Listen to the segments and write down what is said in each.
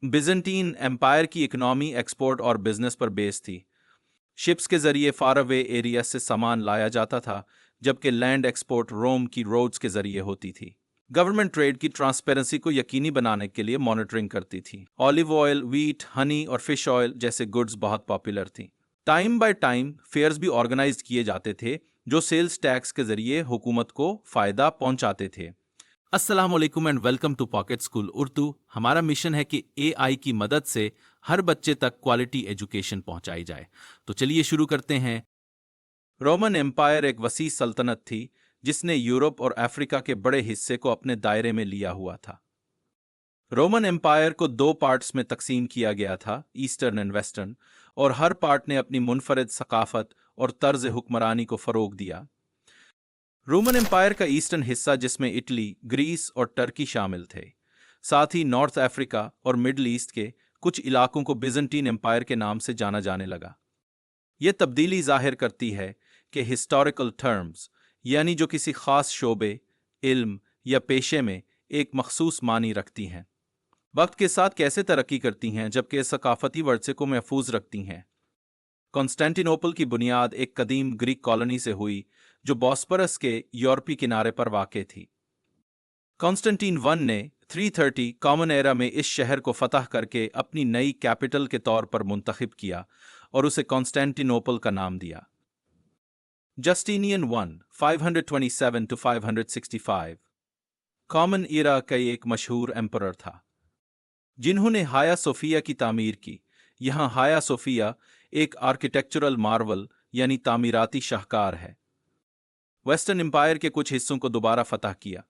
Byzantine empire की economy export और business पर बेस थी। शिप्स के जरिए फार अवे एरिया से सामान लाया जाता था, जबकि लैंड एक्सपोर्ट रोम की रोड्स के जरिए होती थी। गवर्नमेंट ट्रेड की ट्रांसपेरेंसी को यकीनी बनाने के लिए मॉनिटरिंग करती थी। ऑलिव ऑयल, व्हीट, हनी और फिश ऑयल जैसे गुड्स बहुत पॉपुलर थी। टाइम बाय टाइम फेयर्स भी ऑर्गेनाइज किए जाते थे, जो सेल्स टैक्स के जरिए हुकूमत को फायदा पहुंचाते थे। अस्सलाम वालेकुम and welcome to Pocket School Urdu. हमारा मिशन है कि एआई की मदद से हर बच्चे तक क्वालिटी एजुकेशन पहुंचाई जाए। तो चलिए शुरू करते हैं। रोमन एम्पायर एक वसी सल्तनत थी, जिसने यूरोप और अफ्रीका के बड़े हिस्से को अपने दायरे में लिया हुआ था। रोमन एम्पायर को दो पार्ट्स में तकसीम किया गया था, ईस्टर्न एंड वेस्टर्न, और हर पार्ट ने अपनी मुनफरद सकाफत और तर्ज हुक्मरानी को फरोग दिया। रोमन एम्पायर का ईस्टर्न हिस्सा, जिसमें इटली, ग्रीस और टर्की शामिल थे, साथ ही नॉर्थ अफ्रीका और मिडल ईस्ट के कुछ इलाकों को बिजेंटीन एम्पायर के नाम से जाना जाने लगा। यह तब्दीली जाहिर करती है कि हिस्टोरिकल टर्म्स, यानी जो किसी खास शोबे, इल्म या पेशे में एक मखसूस मानी रखती हैं, वक्त के साथ कैसे तरक्की करती हैं, जबकि सकाफती वर्से को महफूज रखती हैं। कॉन्स्टेंटिनोपल की बुनियाद एक कदीम ग्रीक कॉलोनी से हुई, जो बॉस्फोरस के यूरोपी किनारे पर वाक़ थी। कॉन्स्टेंटीन वन ने 330 कॉमन एरा में इस शहर को फतह करके अपनी नई कैपिटल के तौर पर मुंतखब किया और उसे कॉन्स्टेंटिनोपल का नाम दिया। Justinian one 527 to 565 common era का एक मशहूर एम्परर था, जिन्होंने हाया सोफिया की तामीर की। यहाँ हाया सोफिया एक आर्किटेक्चरल मार्वल यानी तामीराती शाहकार है। वेस्टर्न एम्पायर के कुछ हिस्सों को दोबारा फतह किया।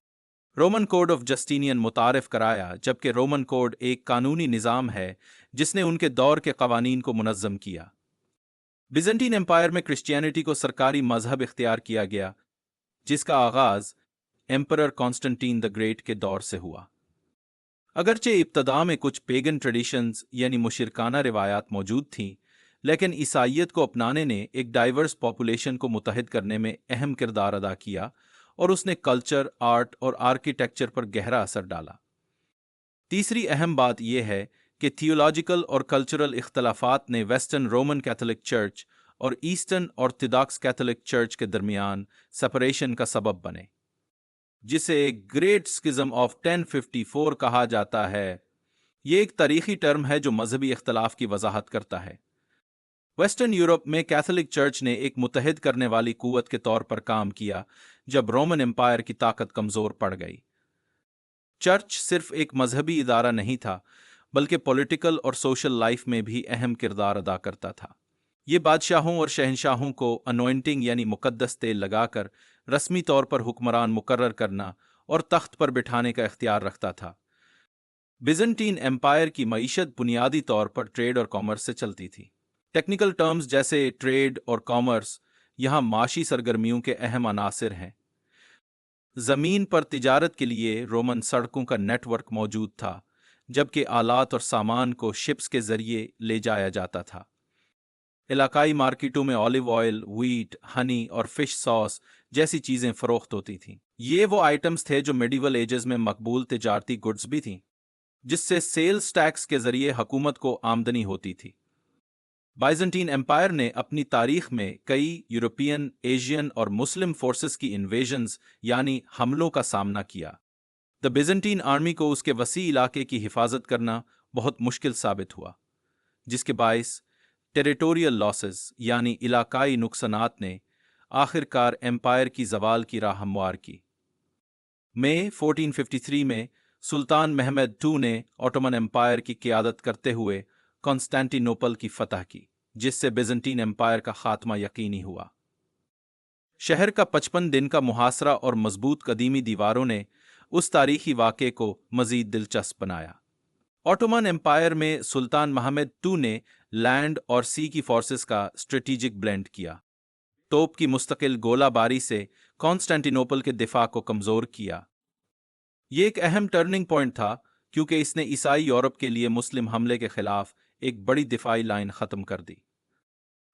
रोमन कोड ऑफ जस्टिनियन मुतारिफ कराया, जबकि रोमन कोड एक कानूनी निज़ाम है जिसने उनके दौर के कवानीन को मुनज़्ज़म किया। बिजेंटीन एम्पायर में क्रिश्चियनिटी को सरकारी मजहब इख्तियार किया गया, जिसका आगाज़ एम्परर कॉन्स्टेंटीन द ग्रेट के दौर से हुआ। अगरचे इब्तदा में कुछ पेगन ट्रेडिशंस यानी मुशिरकाना रिवायात मौजूद थीं, लेकिन ईसाइयत को अपनाने ने एक डाइवर्स पॉपुलेशन को मुत्तहिद करने में अहम किरदार अदा किया और उसने कल्चर, आर्ट और आर्किटेक्चर पर गहरा असर डाला। तीसरी अहम बात यह है कि थियोलॉजिकल और कल्चरल इख्तलाफात ने वेस्टर्न रोमन कैथोलिक चर्च और ईस्टर्न ऑर्थोडॉक्स कैथोलिक चर्च के दरमियान सेपरेशन का सबब बने, जिसे ग्रेट स्किज्म ऑफ 1054 कहा जाता है। ये एक तारीखी टर्म है जो मजहबी इख्तलाफ की वजाहत करता है। वेस्टर्न यूरोप में कैथोलिक चर्च ने एक मुत्तहिद करने वाली कुव्वत के तौर पर काम किया, जब रोमन एम्पायर की ताकत कमजोर पड़ गई। चर्च सिर्फ एक मजहबी इदारा नहीं था, बल्कि पॉलिटिकल और सोशल लाइफ में भी अहम किरदार अदा करता था। ये बादशाहों और शहंशाहों को अनॉइंटिंग यानी मुकद्दस तेल लगाकर रस्मी तौर पर हुक्मरान मुकर्रर करना और तख्त पर बिठाने का इख्तियार रखता था। बिजेंटीन एम्पायर की मईशत बुनियादी तौर पर ट्रेड और कॉमर्स से चलती थी। टेक्निकल टर्म्स जैसे ट्रेड और कॉमर्स यहाँ माशी सरगर्मियों के अहम अनासिर हैं। जमीन पर तिजारत के लिए रोमन सड़कों का नेटवर्क मौजूद था, जबकि आलात और सामान को शिप्स के जरिए ले जाया जाता था। इलाकाई मार्केटों में ऑलिव ऑयल, व्हीट, हनी और फिश सॉस जैसी चीजें फरोख्त होती थीं। ये वो आइटम्स थे जो मेडिवल एजेस में मकबूल तिजारती गुड्स भी थीं, जिससे सेल्स टैक्स के जरिए हुकूमत को आमदनी होती थी। बाइजेंटीन एम्पायर ने अपनी तारीख में कई यूरोपियन, एशियन और मुस्लिम फोर्सेस की इन्वेजन्स यानी हमलों का सामना किया। द बिजेंटीन आर्मी को उसके वसी इलाके की हिफाजत करना बहुत मुश्किल साबित हुआ, जिसके बायस टेरिटोरियल लॉसेस यानी इलाकाई नुकसानात ने आखिरकार एम्पायर की जवाल की राह हमवार की। मई 1453 में सुल्तान महमद II ने ऑटोमन एम्पायर की क़ियादत करते हुए कॉन्स्टेंटिनोपल की फतह की, जिससे बिजेंटीन एम्पायर का खात्मा यकीनी हुआ। शहर का 55 दिन का मुहासरा और मजबूत कदीमी दीवारों ने उस तारीखी वाक़े को मजीद दिलचस्प बनाया। ऑटोमन एम्पायर में सुल्तान महमद II ने लैंड और सी की फोर्सेस का स्ट्रेटेजिक ब्लेंड किया। तोप की मुस्तकिल गोलाबारी से कॉन्स्टेंटिनोपल के दिफा को कमजोर किया। ये एक अहम टर्निंग पॉइंट था, क्योंकि इसने ईसाई यूरोप के लिए मुस्लिम हमले के खिलाफ एक बड़ी दिफाई लाइन खत्म कर दी।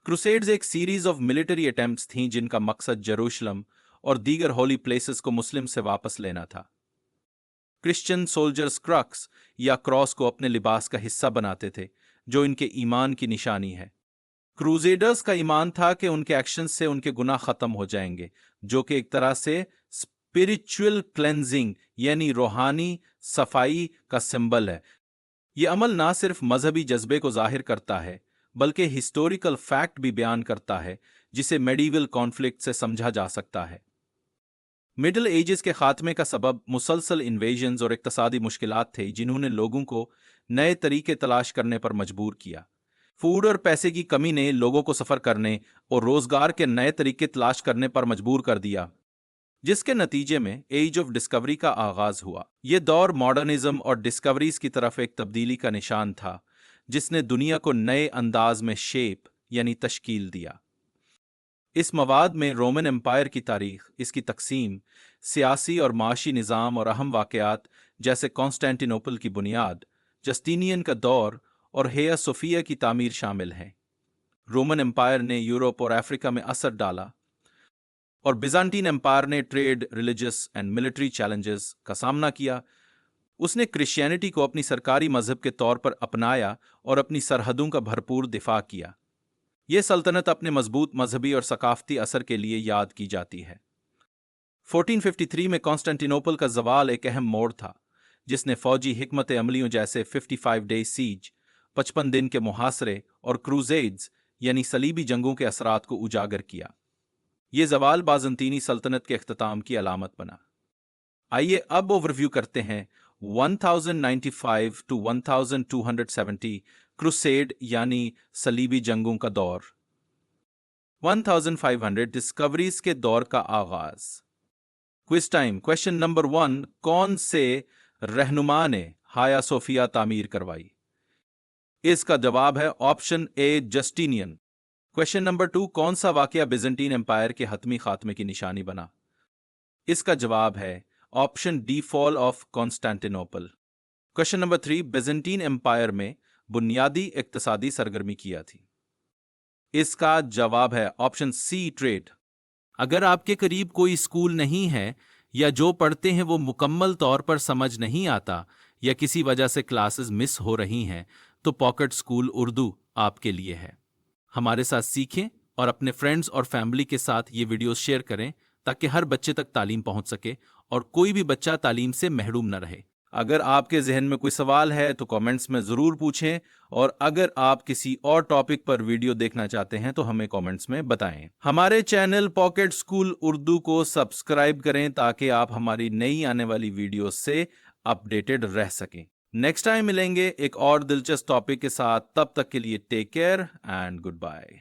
क्रूसेड्स एक सीरीज ऑफ मिलिट्री अटेम्प्ट्स थीं, जिनका मकसद जेरूशलम और दीगर होली प्लेसेस को मुस्लिम से वापस लेना था। क्रिश्चियन सोल्जर्स क्रक्स या क्रॉस को अपने लिबास का हिस्सा बनाते थे, जो इनके ईमान की निशानी है। क्रूसेडर्स का ईमान था कि उनके एक्शन से उनके गुनाह खत्म हो जाएंगे, जो कि एक तरह से स्पिरिचुअल क्लेंजिंग यानी रूहानी सफाई का सिंबल है। ये अमल ना सिर्फ मजहबी जज्बे को जाहिर करता है, बल्कि हिस्टोरिकल फैक्ट भी बयान करता है, जिसे मेडिवल कॉन्फ्लिक्ट से समझा जा सकता है। मिडिल एजेस के खात्मे का सबब मुसलसल इन्वेजन्स और इक्तसादी मुश्किलात थे, जिन्होंने लोगों को नए तरीके तलाश करने पर मजबूर किया। फूड और पैसे की कमी ने लोगों को सफ़र करने और रोज़गार के नए तरीके तलाश करने पर मजबूर कर दिया, जिसके नतीजे में एज ऑफ डिस्कवरी का आगाज हुआ। यह दौर मॉडर्निज्म और डिस्कवरीज की तरफ एक तब्दीली का निशान था, जिसने दुनिया को नए अंदाज में शेप यानी तश्कील दिया। इस मवाद में रोमन एम्पायर की तारीख, इसकी तकसीम, सियासी और माशी निज़ाम और अहम वाक़यात जैसे कॉन्स्टेंटिनोपल की बुनियाद, जस्टिनियन का दौर और हेया सोफिया की तामीर शामिल हैं। रोमन एम्पायर ने यूरोप और अफ्रीका में असर डाला, और बिजांटीन एम्पायर ने trade, religious and military challenges का सामना किया। उसने क्रिश्चियनिटी को अपनी सरकारी मजहब के तौर पर अपनाया और अपनी सरहदों का भरपूर दिफा किया। यह सल्तनत अपने मजबूत मजहबी और सकाफती असर के लिए याद की जाती है। 1453 में कॉन्स्टेंटिनोपल का जवाल एक अहम मोड़ था, जिसने फौजी हिकमत अमलियों जैसे 55 डे सीज, 55 दिन के मुहासरे और क्रूजेड्स यानी सलीबी जंगों के असरात को उजागर किया। ये जवाल बाज़ंतीनी सल्तनत के इख्तिताम की अलामत बना। आइए अब ओवरव्यू करते हैं 1095 टू 1270 क्रूसेड यानी सलीबी जंगों का दौर। 1500 डिस्कवरीज के दौर का आगाज। Quiz time. क्वेश्चन नंबर 1, कौन से रहनुमा ने हाया सोफिया तामीर करवाई? इसका जवाब है option A, Justinian. Question number 2, कौन सा वाकया बिजेंटीन एम्पायर के हतमी खात्मे की निशानी बना? इसका जवाब है option D, fall of Constantinople. Question number 3, Byzantine Empire में बुनियादी इक्तसादी सरगर्मी किया थी? इसका जवाब है ऑप्शन सी, ट्रेड। अगर आपके करीब कोई स्कूल नहीं है, या जो पढ़ते हैं वो मुकम्मल तौर पर समझ नहीं आता, या किसी वजह से क्लासेस मिस हो रही हैं, तो पॉकेट स्कूल उर्दू आपके लिए है। हमारे साथ सीखें और अपने फ्रेंड्स और फैमिली के साथ ये वीडियोस शेयर करें, ताकि हर बच्चे तक तालीम पहुंच सके और कोई भी बच्चा तालीम से महरूम न रहे। अगर आपके जहन में कोई सवाल है तो कमेंट्स में ज़रूर पूछें, और अगर आप किसी और टॉपिक पर वीडियो देखना चाहते हैं तो हमें कमेंट्स में बताएं। हमारे चैनल पॉकेट स्कूल उर्दू को सब्सक्राइब करें, ताकि आप हमारी नई आने वाली वीडियो से अपडेटेड रह सकें। नेक्स्ट टाइम मिलेंगे एक और दिलचस्प टॉपिक के साथ। तब तक के लिए take care and good bye.